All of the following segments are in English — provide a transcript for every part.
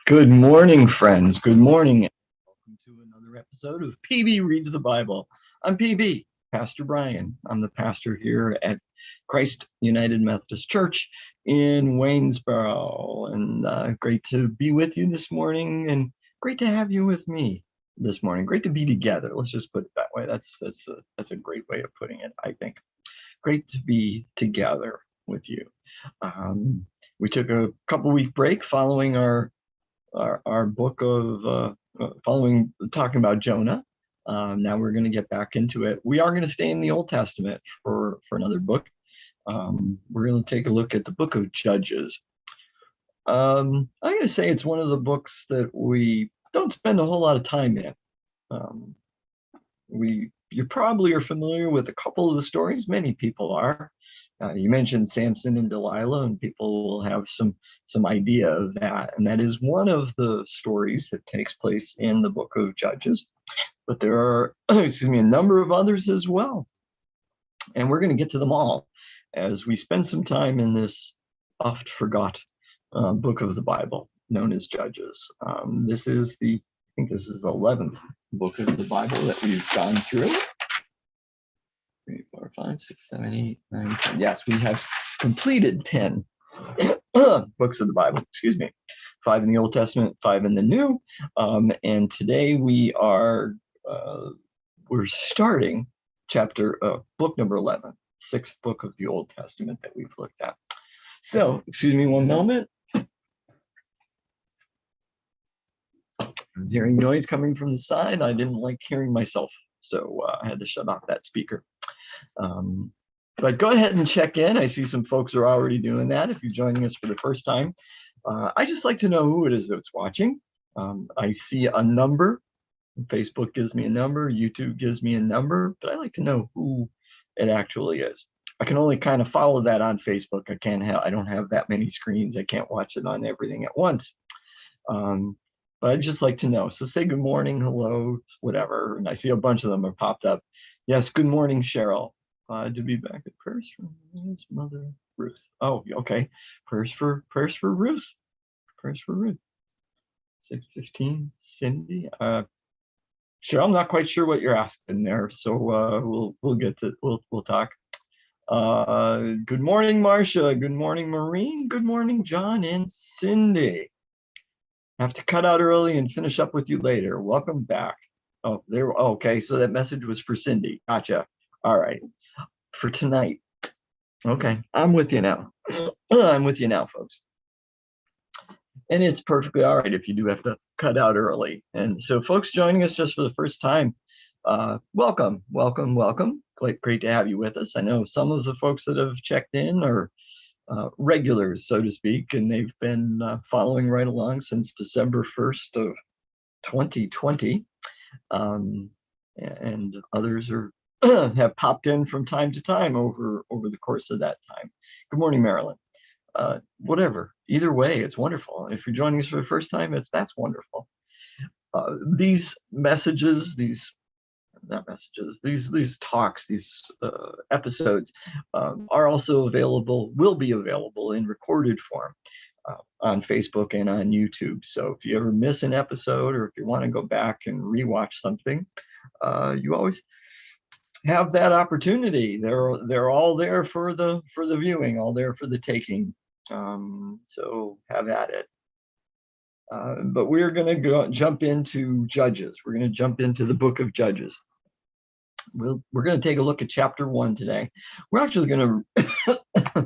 Good morning, friends. Good morning. Welcome to another episode of PB Reads the Bible. I'm PB, Pastor Brian. I'm the pastor here at Christ United Methodist Church in Waynesboro. And great to be with you this morning, and great to have you with me this morning. Great to be together. Let's just put it that way. That's a great way of putting it, I think. Great to be together with you. We took a couple-week break following our book of talking about Jonah. Now we're going to get back into it. We are going to stay in the Old Testament for another book. We're going to take a look at the book of Judges. I'm going to say it's one of the books that we don't spend a whole lot of time in. You probably are familiar with a couple of the stories. Many people are. You mentioned Samson and Delilah, and people will have some idea of that. And that is one of the stories that takes place in the book of Judges. But there are, a number of others as well. And we're going to get to them all as we spend some time in this oft forgot book of the Bible known as Judges. This is the 11th book of the Bible that we've gone through. 3, 4, 5, 6, 7, 8, 9, 10. Yes, we have completed 10 books of the Bible. 5 in the Old Testament, 5 in the New. And today we're starting book number 11, 6th book of the Old Testament that we've looked at. So, excuse me one moment. I was hearing noise coming from the side. I didn't like hearing myself, so I had to shut off that speaker. But go ahead and check in. I see some folks are already doing that. If you're joining us for the first time, I just like to know who it is that's watching. I see a number. Facebook gives me a number. YouTube gives me a number, but I like to know who it actually is. I can only kind of follow that on Facebook. I don't have that many screens. I can't watch it on everything at once. But I'd just like to know. So say good morning, hello, whatever. And I see a bunch of them have popped up. Yes, good morning, Cheryl. To be back at prayers for his mother, Ruth. Oh, okay. Prayers for Ruth. Prayers for Ruth. 6:15, Cindy. Cheryl, I'm not quite sure what you're asking there, so we'll talk. Good morning, Marcia. Good morning, Maureen. Good morning, John and Cindy. Have to cut out early and finish up with you later. Welcome back. Oh, okay. So that message was for Cindy. Gotcha. All right. For tonight. Okay. I'm with you now. I'm with you now, folks. And it's perfectly all right if you do have to cut out early. And so folks joining us just for the first time, welcome. Great to have you with us. I know some of the folks that have checked in are regulars, so to speak, and they've been following right along since December 1st of 2020. And others have popped in from time to time over the course of that time. Good morning, Marilyn. Whatever, either way, it's wonderful. And if you're joining us for the first time, that's wonderful. These messages, these talks, these episodes are also will be available in recorded form on Facebook and on YouTube. So if you ever miss an episode, or if you want to go back and rewatch something, you always have that opportunity. They're all there for the viewing, all there for the taking. So have at it. But we're going to jump into Judges. We're going to jump into the book of Judges. We're going to take a look at chapter 1 today. We're actually going to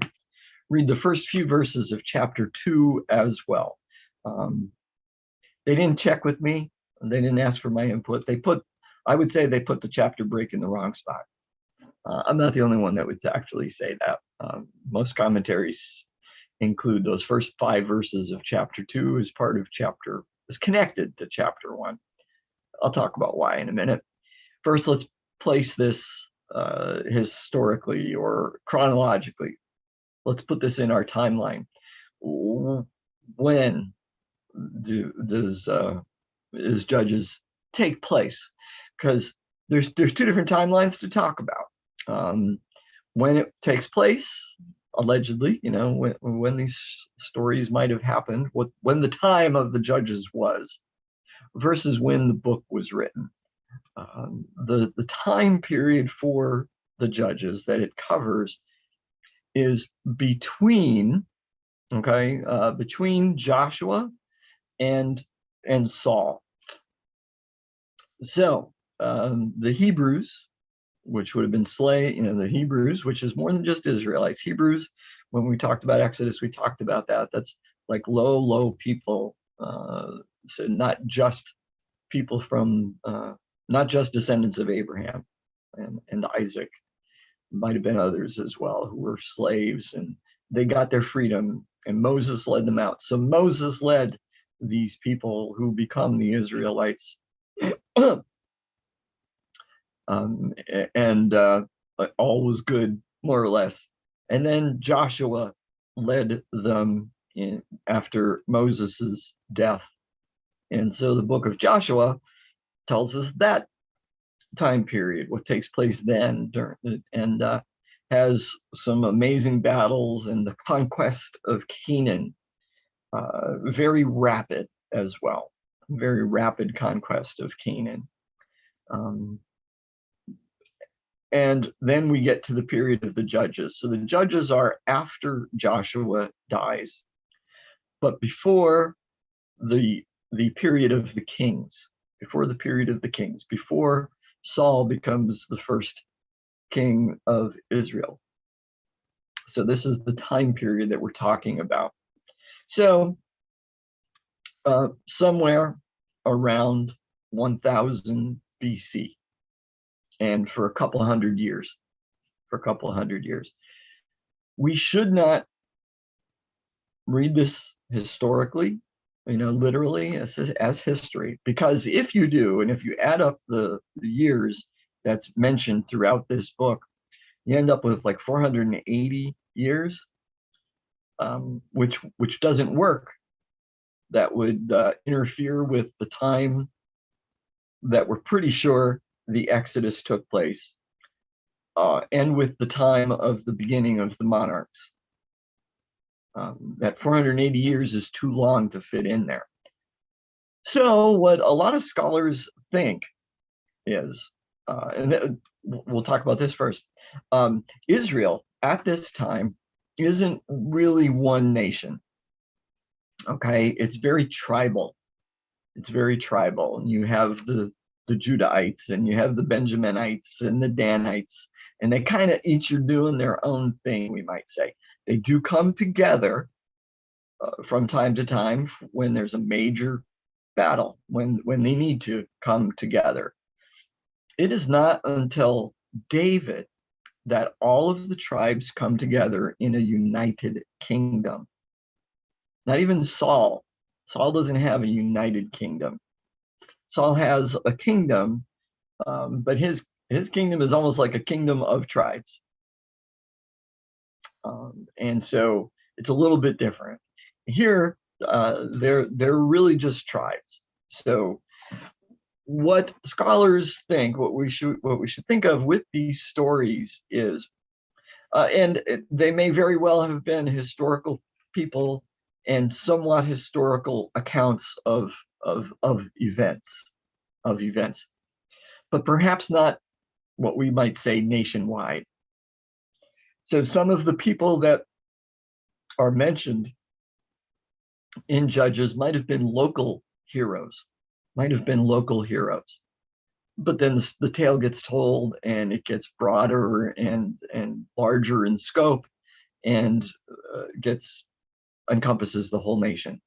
read the first few verses of chapter 2 as well. They didn't check with me. They didn't ask for my input. I would say they put the chapter break in the wrong spot. I'm not the only one that would actually say that. Most commentaries include those first 5 verses of chapter 2 as part of is connected to chapter 1. I'll talk about why in a minute. First, let's place this historically or chronologically. Let's put this in our timeline. When does Judges take place? Because there's 2 different timelines to talk about. When it takes place, allegedly, when these stories might have happened, when the time of the judges was, versus when the book was written. The time period for the judges that it covers is between Joshua and Saul. So the Hebrews, which would have been the Hebrews, which is more than just Israelites. Hebrews, when we talked about Exodus, we talked about that. That's like low people. So not just people from, not just descendants of Abraham and Isaac. Might have been others as well who were slaves, and they got their freedom, and Moses led them out. So Moses led these people who become the Israelites. And all was good, more or less. And then Joshua led them after Moses's death. And so the book of Joshua tells us that time period, what takes place then, and has some amazing battles and the conquest of Canaan, very rapid as well, very rapid conquest of Canaan. And then we get to the period of the judges. So the judges are after Joshua dies, but before the period of the kings, before Saul becomes the first king of Israel. So this is the time period that we're talking about. So somewhere around 1000 BC, and for a couple hundred years, we should not read this historically, literally as history, because if you do, and if you add up the years that's mentioned throughout this book, you end up with like 480 years, which doesn't work. That would interfere with the time that we're pretty sure the Exodus took place, and with the time of the beginning of the monarchs. That 480 years is too long to fit in there. So what a lot of scholars think is, and we'll talk about this first, Israel at this time isn't really one nation. Okay, it's very tribal. And you have the Judahites, and you have the Benjaminites and the Danites, and they kind of each are doing their own thing, we might say. They do come together from time to time when there's a major battle, when they need to come together. It is not until David that all of the tribes come together in a united kingdom. Not even Saul. Saul doesn't have a united kingdom. Saul has a kingdom, but his kingdom is almost like a kingdom of tribes. And so it's a little bit different. Here, they're really just tribes. So what scholars think, what we should think of with these stories is, and they may very well have been historical people and somewhat historical accounts of events, but perhaps not what we might say nationwide. So some of the people that are mentioned in Judges might have been local heroes, but then the tale gets told and it gets broader and larger in scope, and encompasses the whole nation.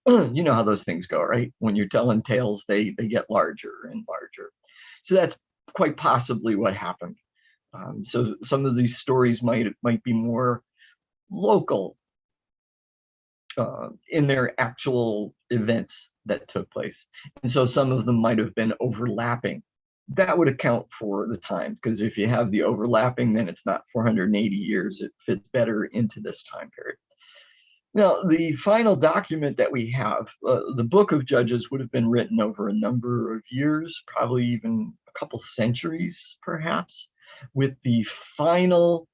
You know how those things go, right? When you're telling tales, they get larger and larger. So that's quite possibly what happened. So some of these stories might be more local in their actual events that took place. And so some of them might have been overlapping. That would account for the time, because if you have the overlapping, then it's not 480 years. It fits better into this time period. Now, the final document that we have, the book of Judges, would have been written over a number of years, probably even a couple centuries, perhaps, with the final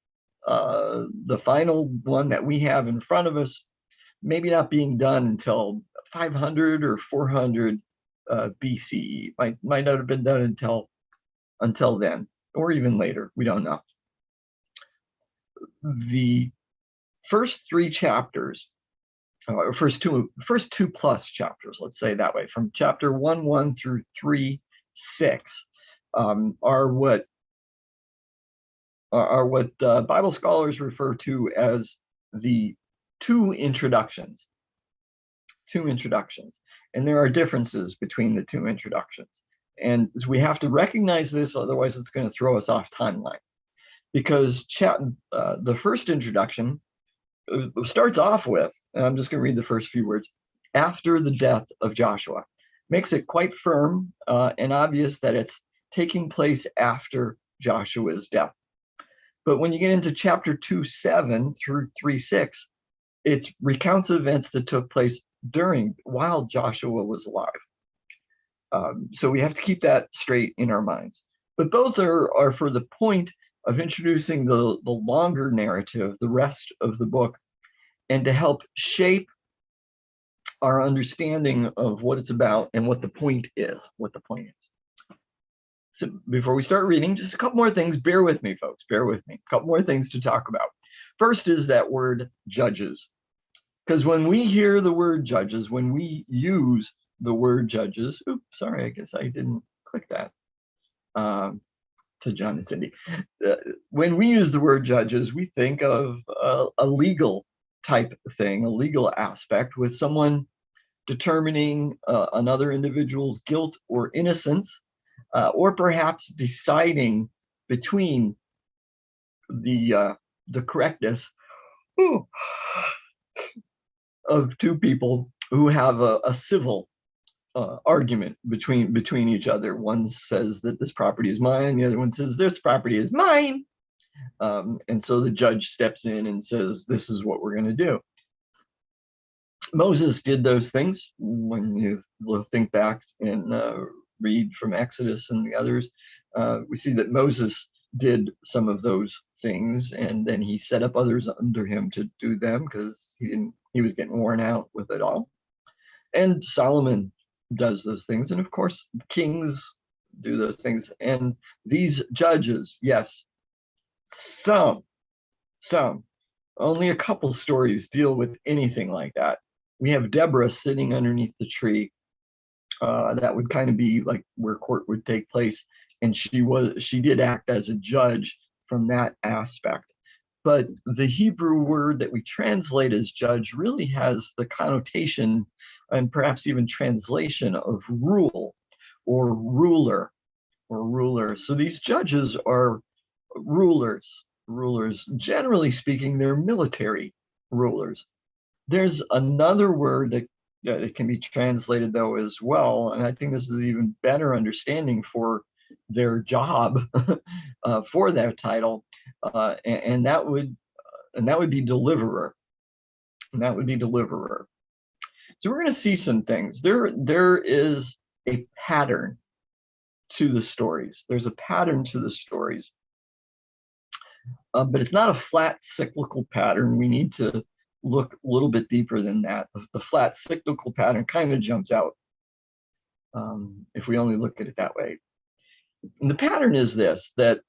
the final one that we have in front of us, maybe not being done until 500 or 400 BCE. Might not have been done until then, or even later. We don't know. The first three chapters, first two plus chapters, let's say that way, from chapter 1:1 through 3:6, are what Bible scholars refer to as the two introductions. And there are differences between the two introductions. And we have to recognize this, otherwise it's going to throw us off timeline. Because the first introduction starts off with, and I'm just going to read the first few words, after the death of Joshua. Makes it quite firm and obvious that it's taking place after Joshua's death. But when you get into chapter 2:7 through 3:6, it recounts events that took place while Joshua was alive. So we have to keep that straight in our minds. But both are for the point of introducing the longer narrative, the rest of the book, and to help shape our understanding of what it's about and what the point is. So before we start reading, just a couple more things. Bear with me, folks. Bear with me. A couple more things to talk about. First is that word judges. Because when we hear the word judges, when we use the word judges, oops, sorry, I guess I didn't click that. To John and Cindy. When we use the word judges, we think of a legal type thing, a legal aspect, with someone determining another individual's guilt or innocence, or perhaps deciding between the correctness of two people who have a civil argument between each other. One says that this property is mine, the other one says this property is mine, and so the judge steps in and says, this is what we're going to do. Moses did those things. When you think back and read from Exodus and the others, we see that Moses did some of those things, and then he set up others under him to do them because he was getting worn out with it all. And Solomon does those things, and of course kings do those things. And these judges, yes, some, only a couple stories deal with anything like that. We have Deborah sitting underneath the tree. That would kind of be like where court would take place, and she did act as a judge from that aspect. But the Hebrew word that we translate as judge really has the connotation and perhaps even translation of rule or ruler. So these judges are rulers. Generally speaking, they're military rulers. There's another word that can be translated though as well, and I think this is even better understanding for their job for that title, and that would be deliverer. So we're going to see some things. There is a pattern to the stories. There's a pattern to the stories, but it's not a flat cyclical pattern. We need to look a little bit deeper than that. The flat cyclical pattern kind of jumps out if we only look at it that way. And the pattern is this, that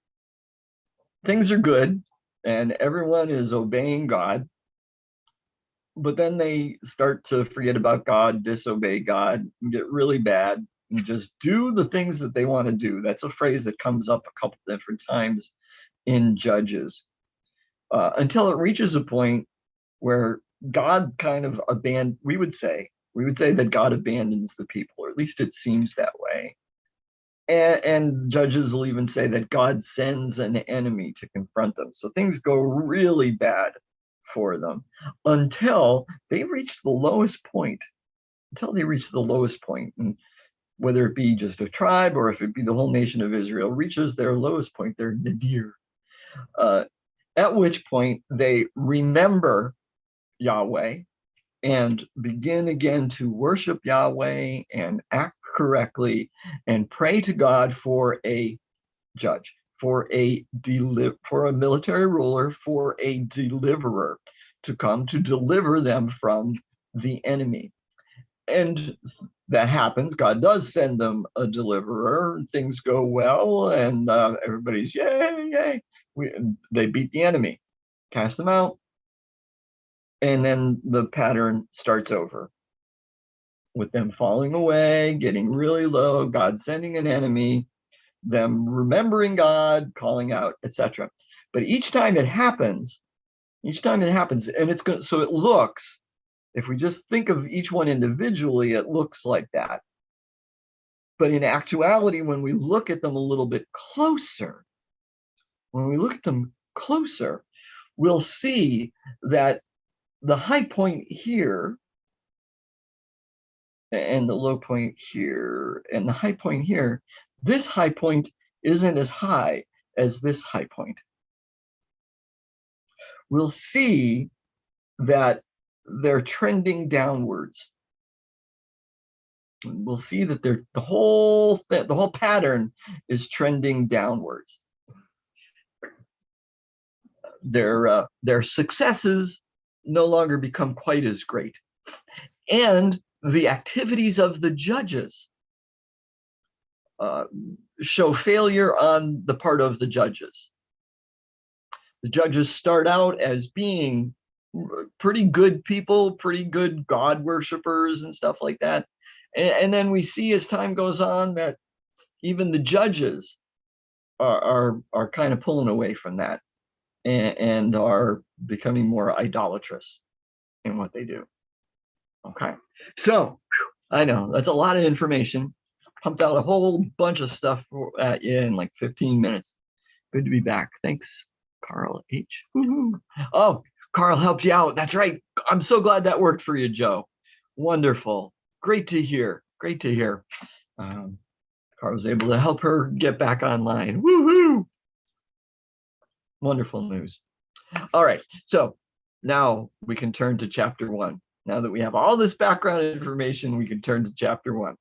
things are good and everyone is obeying God, but then they start to forget about God, disobey God, and get really bad and just do the things that they want to do. That's a phrase that comes up a couple different times in Judges, until it reaches a point where God kind of we would say that God abandons the people, or at least it seems that way. And judges will even say that God sends an enemy to confront them. So things go really bad for them until they reach the lowest point. And whether it be just a tribe or if it be the whole nation of Israel reaches their lowest point, their nadir, at which point they remember Yahweh and begin again to worship Yahweh and act correctly and pray to God for a judge, for a military ruler, for a deliverer to come to deliver them from the enemy. And that happens. God does send them a deliverer. Things go well, and everybody's yay, yay. They beat the enemy, cast them out, and then the pattern starts over with them falling away, getting really low, God sending an enemy, them remembering God, calling out, etc. But each time it happens, and it's going. So it looks. If we just think of each one individually, it looks like that. But in actuality, when we look at them a little bit closer, we'll see that the high point here and the low point here and the high point here, this high point isn't as high as this high point. We'll see that they're trending downwards. We'll see that the whole pattern is trending downwards. Their successes no longer become quite as great, and the activities of the judges show failure on the part of the judges. The judges start out as being pretty good people, pretty good God worshipers and stuff like that. And then we see as time goes on that even the judges are kind of pulling away from that and are becoming more idolatrous in what they do. Okay, so I know that's a lot of information. Pumped out a whole bunch of stuff at you in like 15 minutes. Good to be back. Thanks, Carl H. Woo-hoo. Oh, Carl helped you out. That's right. I'm so glad that worked for you, Joe. Wonderful. Great to hear. Great to hear. Carl was able to help her get back online. Woo-hoo! Wonderful news. All right. So now we can turn to chapter 1. Now that we have all this background information, we can turn to chapter 1,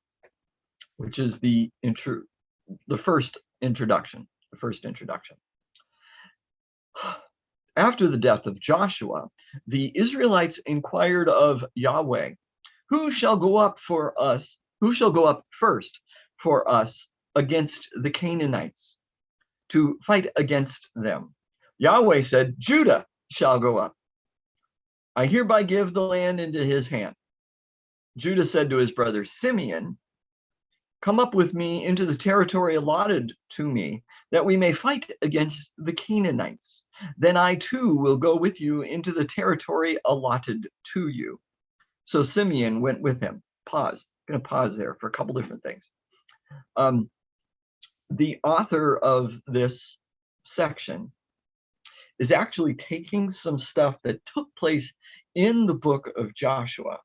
which is the first introduction. After the death of Joshua, the Israelites inquired of Yahweh, who shall go up first for us against the Canaanites to fight against them? Yahweh said, Judah shall go up. I hereby give the land into his hand. Judah said to his brother Simeon, come up with me into the territory allotted to me, that we may fight against the Canaanites. Then I too will go with you into the territory allotted to you. So Simeon went with him. Pause. I'm going to pause there for a couple different things. The author of this section is actually taking some stuff that took place in the book of Joshua,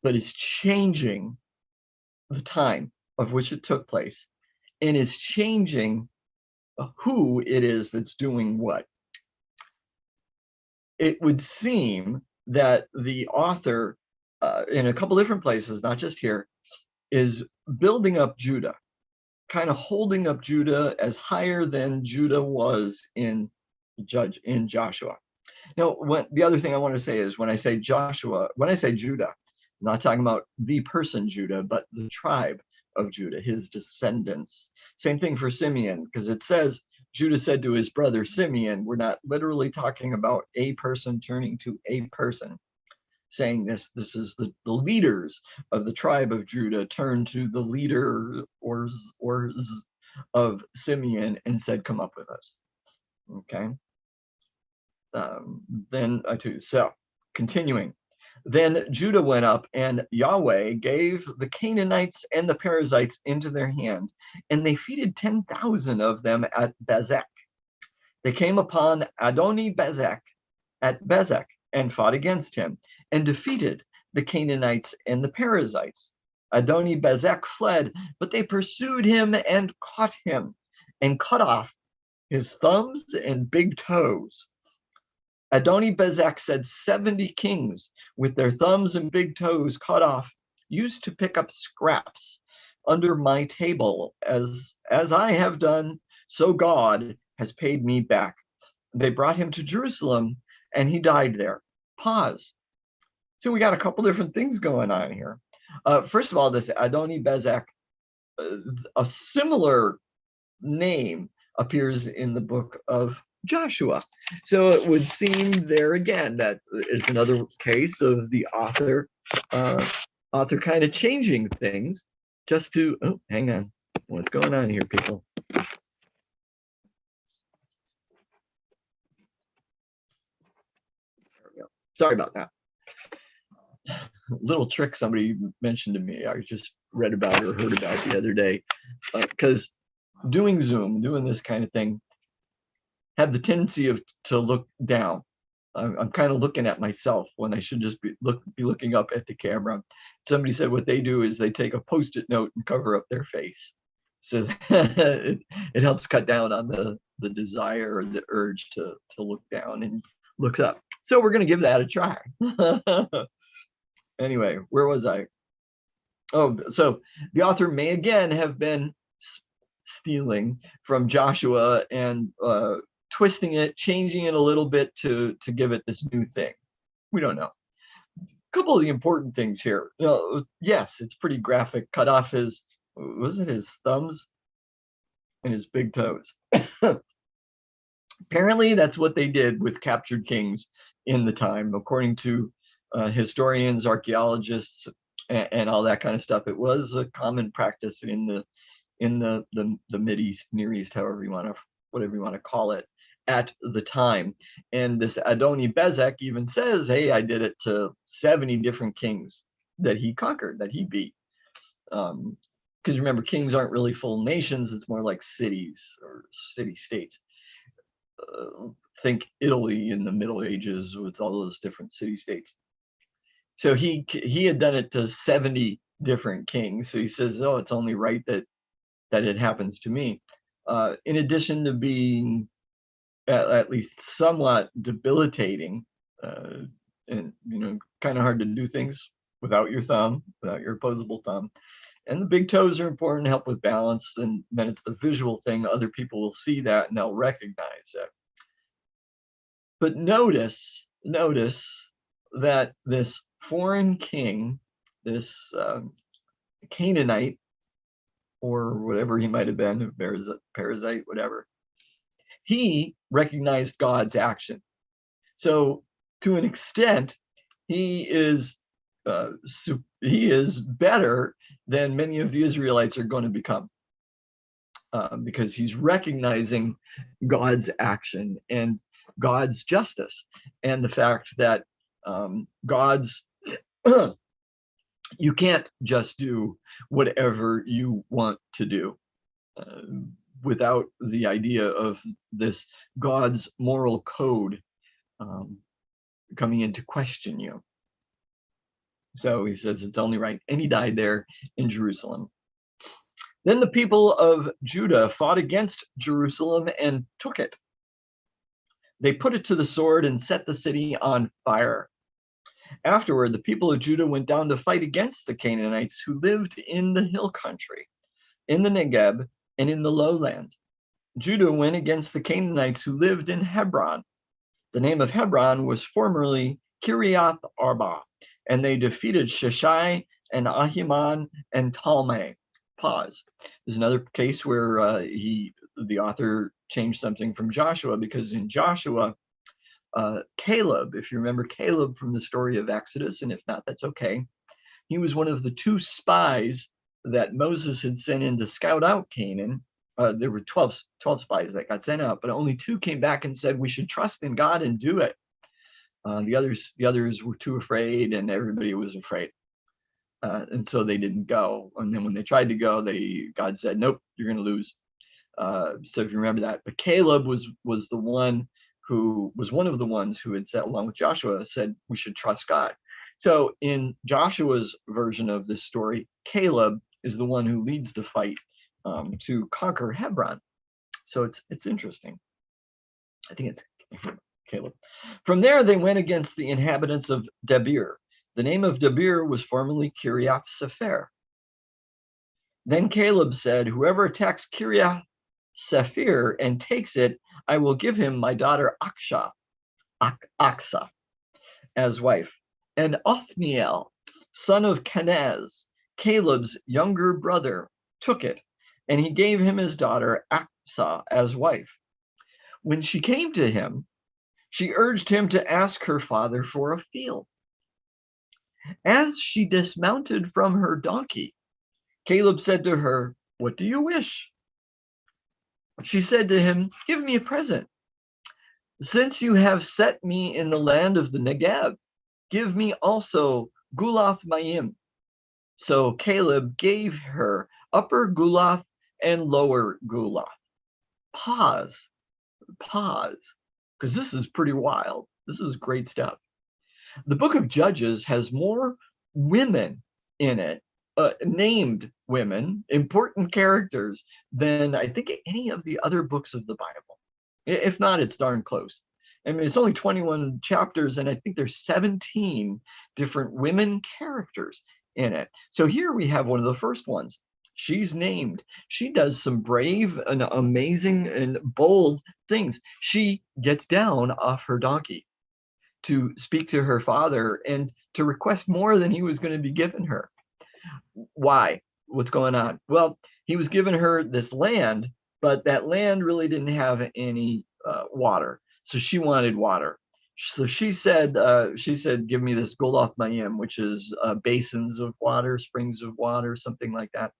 but is changing the time of which it took place, and is changing who it is that's doing what. It would seem that the author, in a couple different places, not just here, is building up Judah, kind of holding up Judah as higher than Judah was in Joshua. Now, the other thing I want to say is when I say Judah, I'm not talking about the person Judah, but the tribe of Judah, his descendants. Same thing for Simeon, because it says Judah said to his brother Simeon. We're not literally talking about a person turning to a person saying this. This is the leaders of the tribe of Judah turned to the leader of Simeon and said, come up with us. Okay. So continuing. Then Judah went up, and Yahweh gave the Canaanites and the Perizzites into their hand, and they defeated 10,000 of them at Bezek. They came upon Adoni-Bezek at Bezek and fought against him, and defeated the Canaanites and the Perizzites. Adoni-Bezek fled, but they pursued him and caught him, and cut off his thumbs and big toes. Adoni-Bezek said 70 kings with their thumbs and big toes cut off used to pick up scraps under my table, as I have done so God has paid me back. They brought him to Jerusalem, and he died there. Pause. So we got a couple different things going on here. First of all, this Adoni-Bezek, a similar name appears in the book of Joshua. So it would seem there again that it's another case of the author kind of changing things just to, oh, hang on. What's going on here, people? There we go. Sorry about that. Little trick somebody mentioned to me, I just read about or heard about the other day, because doing Zoom, doing this kind of thing, have the tendency to look down. I'm kind of looking at myself when I should just be looking up at the camera. Somebody said what they do is they take a Post-it note and cover up their face, so it helps cut down on the desire or the urge to look down and look up. So we're going to give that a try. Anyway, where was I? Oh, so the author may again have been stealing from Joshua and twisting it, changing it a little bit to give it this new thing. We don't know. A couple of the important things here. Yes, it's pretty graphic. Cut off his, was it his thumbs and his big toes? Apparently, that's what they did with captured kings in the time, according to historians, archaeologists, and all that kind of stuff. It was a common practice in the Mid East, Near East, whatever you want to call it, at the time. And this Adoni-Bezek even says, hey, I did it to 70 different kings that he conquered, that he beat. Because remember, kings aren't really full nations, it's more like cities or city-states. Think Italy in the Middle Ages with all those different city-states. So he had done it to 70 different kings. So he says, oh, it's only right that it happens to me. In addition to being at least somewhat debilitating, and kind of hard to do things without your thumb, without your opposable thumb. And the big toes are important to help with balance, and then it's the visual thing. Other people will see that and they'll recognize it. But notice that this foreign king, this Canaanite, or whatever he might have been, parasite, whatever, he recognized God's action. So to an extent, he is better than many of the Israelites are going to become, because he's recognizing God's action and God's justice, and the fact that God's you can't just do whatever you want to do without the idea of this God's moral code coming in to question you. So he says it's only right, and he died there in Jerusalem. Then the people of Judah fought against Jerusalem and took it. They put it to the sword and set the city on fire. Afterward, the people of Judah went down to fight against the Canaanites who lived in the hill country, in the Negeb, and in the lowland. Judah went against the Canaanites who lived in Hebron. The name of Hebron was formerly Kiriath Arba, and they defeated Sheshai and Ahiman and Talmai. Pause. There's another case where the author changed something from Joshua, because in Joshua, Caleb, if you remember Caleb from the story of Exodus, and if not, that's okay. He was one of the 2 spies that Moses had sent in to scout out Canaan. There were 12 spies that got sent out, but only 2 came back and said, we should trust in God and do it. The others were too afraid, and everybody was afraid. And so they didn't go. And then when they tried to go, God said, nope, you're going to lose. So if you remember that. But Caleb was the one who was one of the ones who had said, along with Joshua, said we should trust God. So in Joshua's version of this story, Caleb is the one who leads the fight to conquer Hebron. So it's interesting. I think it's Caleb. From there, they went against the inhabitants of Debir. The name of Debir was formerly Kiriath Sefer. Then Caleb said, whoever attacks Kiriath Sephir and takes it, I will give him my daughter Aksa, as wife. And Othniel, son of Kenaz, Caleb's younger brother, took it, and he gave him his daughter Aksa as wife. When she came to him, she urged him to ask her father for a field. As she dismounted from her donkey, Caleb said to her, "What do you wish?" She said to him, "Give me a present. Since you have set me in the land of the Negeb, give me also Gulath Mayim." So Caleb gave her upper Gulath and lower Gulath. Pause, because this is pretty wild. This is great stuff. The book of Judges has more women in it, named women, important characters, than I think any of the other books of the Bible. If not, it's darn close. I mean, it's only 21 chapters, and I think there's 17 different women characters in it. So here we have one of the first ones. She's named. She does some brave and amazing and bold things. She gets down off her donkey to speak to her father and to request more than he was going to be given her. Why? What's going on? Well, he was giving her this land, but that land really didn't have any water. So she wanted water. So she said, give me this Golath Mayim, which is basins of water, springs of water, something like that.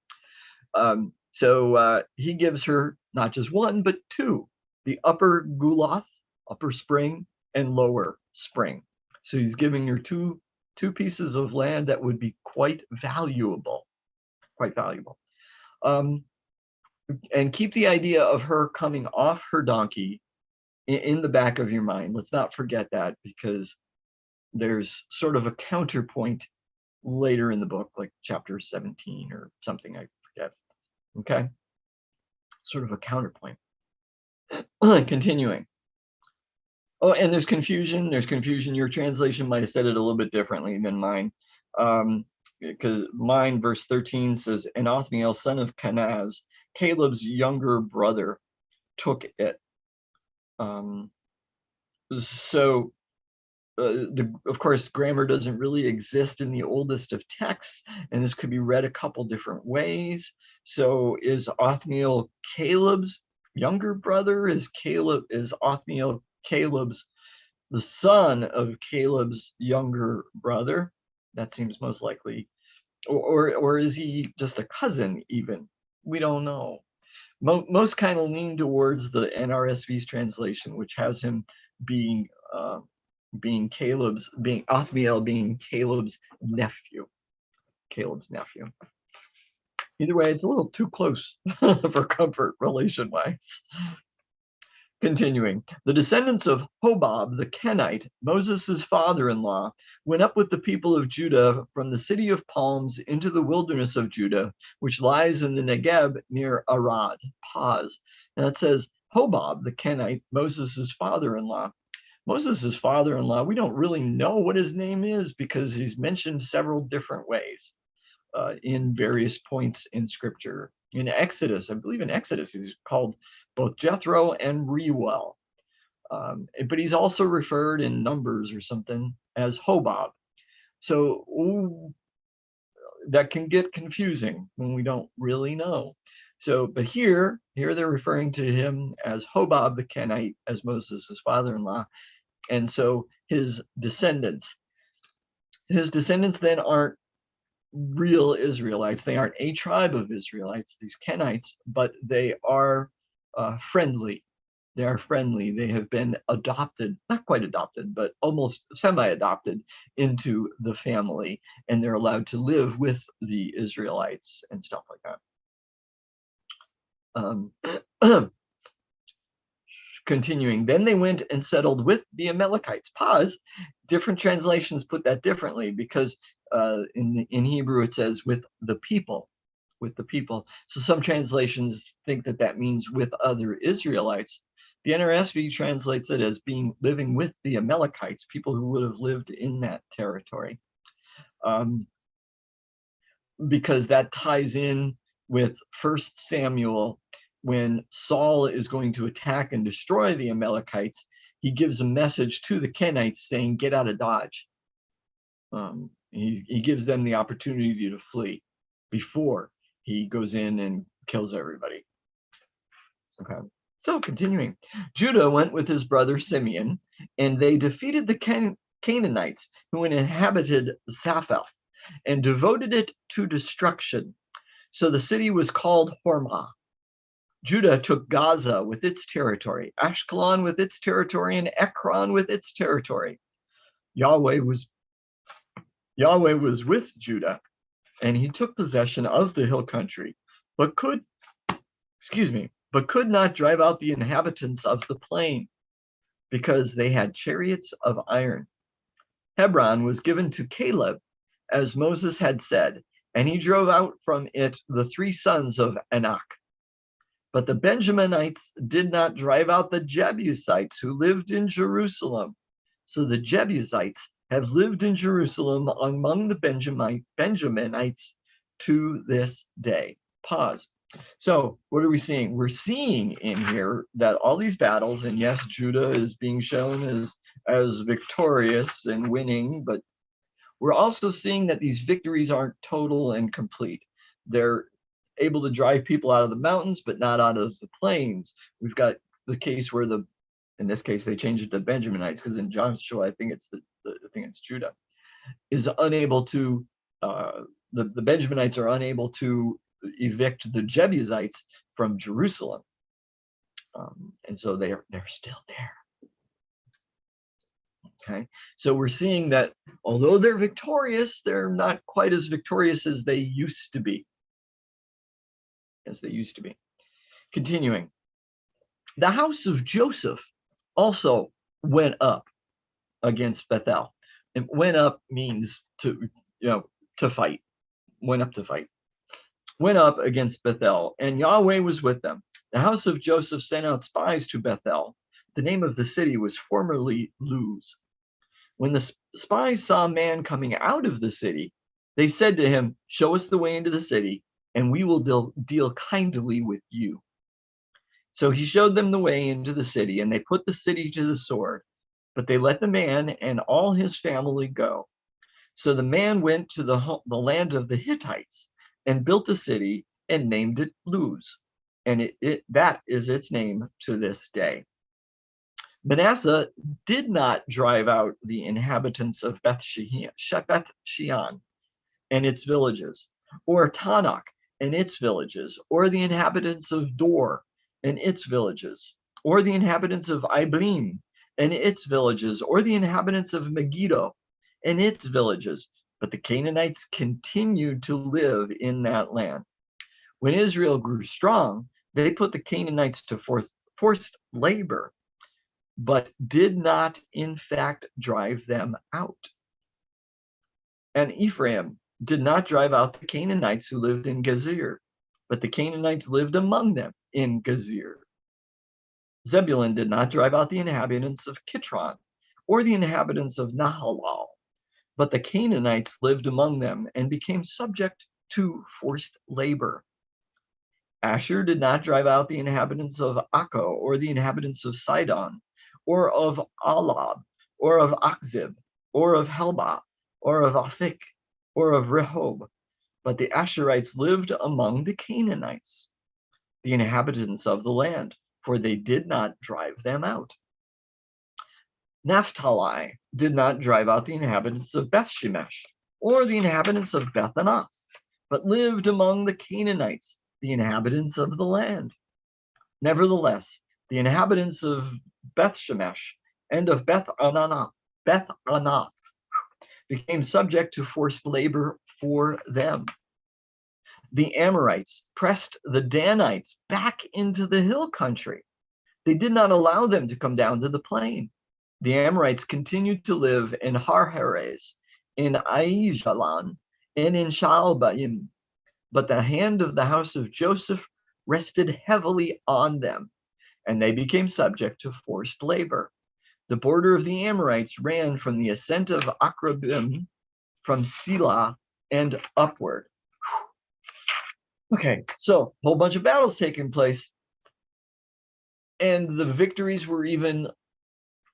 So he gives her not just one, but two, the upper Gulath, upper spring, and lower spring. So he's giving her two pieces of land that would be quite valuable. And keep the idea of her coming off her donkey in the back of your mind. Let's not forget that, because there's sort of a counterpoint later in the book, like chapter 17 or something, I forget. Okay, sort of a counterpoint. Continuing. Oh, and there's confusion. Your translation might have said it a little bit differently than mine. Because mine, verse 13 says, and Othniel, son of Kenaz, Caleb's younger brother, took it. Of course, grammar doesn't really exist in the oldest of texts, and this could be read a couple different ways. So is Othniel Caleb's younger brother? Is Othniel Caleb's the son of Caleb's younger brother? That seems most likely. Or is he just a cousin be? We don't know. Most kind of lean towards the NRSV's translation, which has him being Othniel being Caleb's nephew. Either way, it's a little too close for comfort relation-wise. Continuing, the descendants of Hobab the Kenite, Moses' father-in-law, went up with the people of Judah from the city of palms into the wilderness of Judah, which lies in the Negeb near Arad. Pause. And it says, Hobab the Kenite, Moses' father-in-law. Moses' father-in-law, we don't really know what his name is because he's mentioned several different ways in various points in Scripture. In Exodus, I believe in Exodus, he's called both Jethro and Reuel. But he's also referred in Numbers or something as Hobab. So that can get confusing when we don't really know. So, but here they're referring to him as Hobab the Kenite, as Moses' father-in-law. And so his descendants then aren't real Israelites. They aren't a tribe of Israelites, these Kenites, but they are friendly. They are friendly. They have been adopted, not quite adopted, but almost semi-adopted into the family, and they're allowed to live with the Israelites and stuff like that. Continuing, then they went and settled with the Amalekites. Pause. Different translations put that differently, because in Hebrew it says with the people. So some translations think that means with other Israelites. The NRSV translates it as living with the Amalekites, people who would have lived in that territory, because that ties in with 1 Samuel, when Saul is going to attack and destroy the Amalekites, he gives a message to the Kenites saying, get out of Dodge. He gives them the opportunity to flee before he goes in and kills everybody. Okay, so continuing. Judah went with his brother Simeon, and they defeated the Canaanites who inhabited Zaphath and devoted it to destruction. So the city was called Hormah. Judah took Gaza with its territory, Ashkelon with its territory, and Ekron with its territory. Yahweh was with Judah, and he took possession of the hill country, but could not drive out the inhabitants of the plain, because they had chariots of iron. Hebron was given to Caleb, as Moses had said, and he drove out from it the 3 sons of Anak. But the Benjaminites did not drive out the Jebusites who lived in Jerusalem. So the Jebusites have lived in Jerusalem among the Benjaminites to this day. Pause. So what are we seeing? We're seeing in here that all these battles, and yes, Judah is being shown as victorious and winning, but we're also seeing that these victories aren't total and complete. They're able to drive people out of the mountains, but not out of the plains. We've got the case where in this case, they changed it to Benjaminites, because in Joshua, I think it's Judah, is unable to, the Benjaminites are unable to evict the Jebusites from Jerusalem. And so they're still there. Okay, so we're seeing that although they're victorious, they're not quite as victorious as they used to be. Continuing. The house of Joseph also went up against Bethel. And went up means to fight. Went up to fight. Went up against Bethel, and Yahweh was with them. The house of Joseph sent out spies to Bethel. The name of the city was formerly Luz. When the spies saw a man coming out of the city, they said to him, show us the way into the city, and we will deal kindly with you. So he showed them the way into the city, and they put the city to the sword, but they let the man and all his family go. So the man went to the land of the Hittites and built a city and named it Luz, and that is its name to this day. Manasseh did not drive out the inhabitants of Beth Shean and its villages, or Tanakh and its villages, or the inhabitants of Dor and its villages, or the inhabitants of Iblim and its villages, or the inhabitants of Megiddo and its villages. But the Canaanites continued to live in that land. When Israel grew strong, they put the Canaanites to forced labor, but did not, in fact, drive them out. And Ephraim did not drive out the Canaanites who lived in Gezer, but the Canaanites lived among them in Gezer. Zebulun did not drive out the inhabitants of Kitron or the inhabitants of Nahalal, but the Canaanites lived among them and became subject to forced labor. Asher did not drive out the inhabitants of Akko or the inhabitants of Sidon, or of Alab, or of Akzib, or of Helba, or of Aphik, or of Rehob, but the Asherites lived among the Canaanites, the inhabitants of the land, for they did not drive them out. Naphtali did not drive out the inhabitants of Beth Shemesh, or the inhabitants of Beth Anath, but lived among the Canaanites, the inhabitants of the land. Nevertheless, the inhabitants of Beth Shemesh and of Beth Anath became subject to forced labor for them. The Amorites pressed the Danites back into the hill country. They did not allow them to come down to the plain. The Amorites continued to live in Har-Heres, in Aijalon, and in Shaalbaim, but the hand of the house of Joseph rested heavily on them, and they became subject to forced labor. The border of the Amorites ran from the ascent of Akrabim, from Selah, and upward. Okay, so a whole bunch of battles taking place. And the victories were even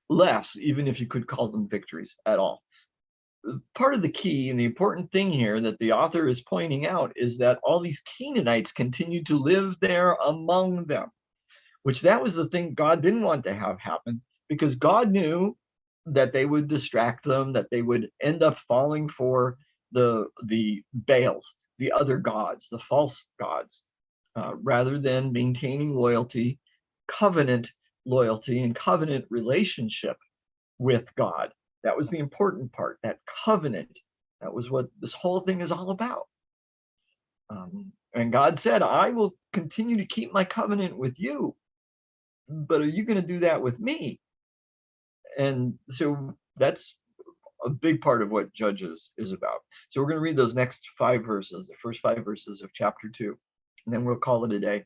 less, even if you could call them victories at all. Part of the key and the important thing here that the author is pointing out is that all these Canaanites continued to live there among them, which that was the thing God didn't want to have happen, because God knew that they would distract them, that they would end up falling for the Baals, the other gods, the false gods, rather than maintaining loyalty, covenant loyalty, and covenant relationship with God. That was the important part, that covenant. That was what this whole thing is all about. And God said, I will continue to keep my covenant with you, but are you going to do that with me? And so that's a big part of what Judges is about. So we're going to read those next 5 verses, the first 5 verses of chapter 2, and then we'll call it a day.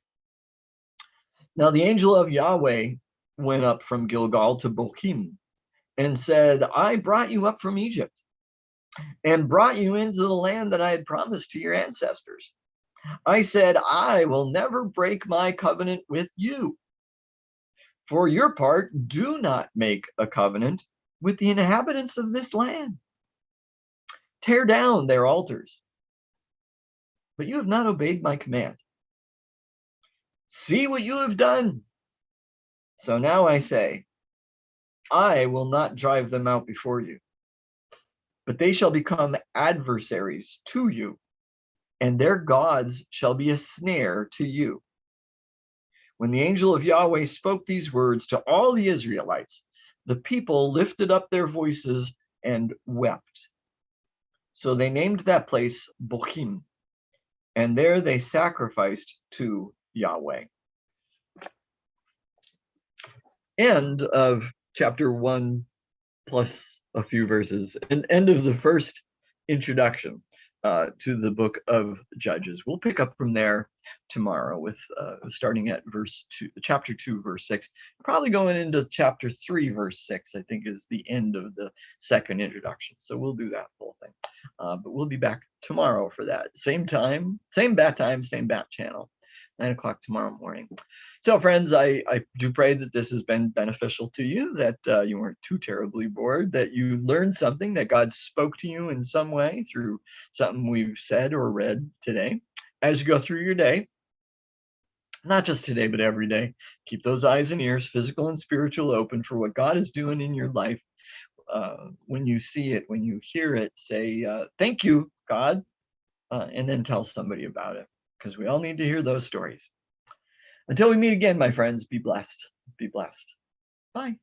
Now the angel of Yahweh went up from Gilgal to Bochim and said, I brought you up from Egypt and brought you into the land that I had promised to your ancestors. I said, I will never break my covenant with you. For your part, do not make a covenant with the inhabitants of this land. Tear down their altars. But you have not obeyed my command. See what you have done. So now I say, I will not drive them out before you, but they shall become adversaries to you, and their gods shall be a snare to you. When the angel of Yahweh spoke these words to all the Israelites, the people lifted up their voices and wept. So they named that place Bochim, and there they sacrificed to Yahweh. End of chapter 1 plus a few verses, and end of the first introduction to the book of Judges. We'll pick up from there tomorrow with starting at chapter 2, verse 6, probably going into chapter 3, verse 6, I think is the end of the second introduction. So we'll do that whole thing. But we'll be back tomorrow for that. Same time, same bat time, same bat channel. 9 o'clock tomorrow morning. So friends, I do pray that this has been beneficial to you, that you weren't too terribly bored, that you learned something, that God spoke to you in some way through something we've said or read today. As you go through your day, not just today, but every day, keep those eyes and ears, physical and spiritual, open for what God is doing in your life. When you see it, when you hear it, say, thank you, God, and then tell somebody about it, because we all need to hear those stories. Until we meet again, my friends, be blessed. Be blessed. Bye.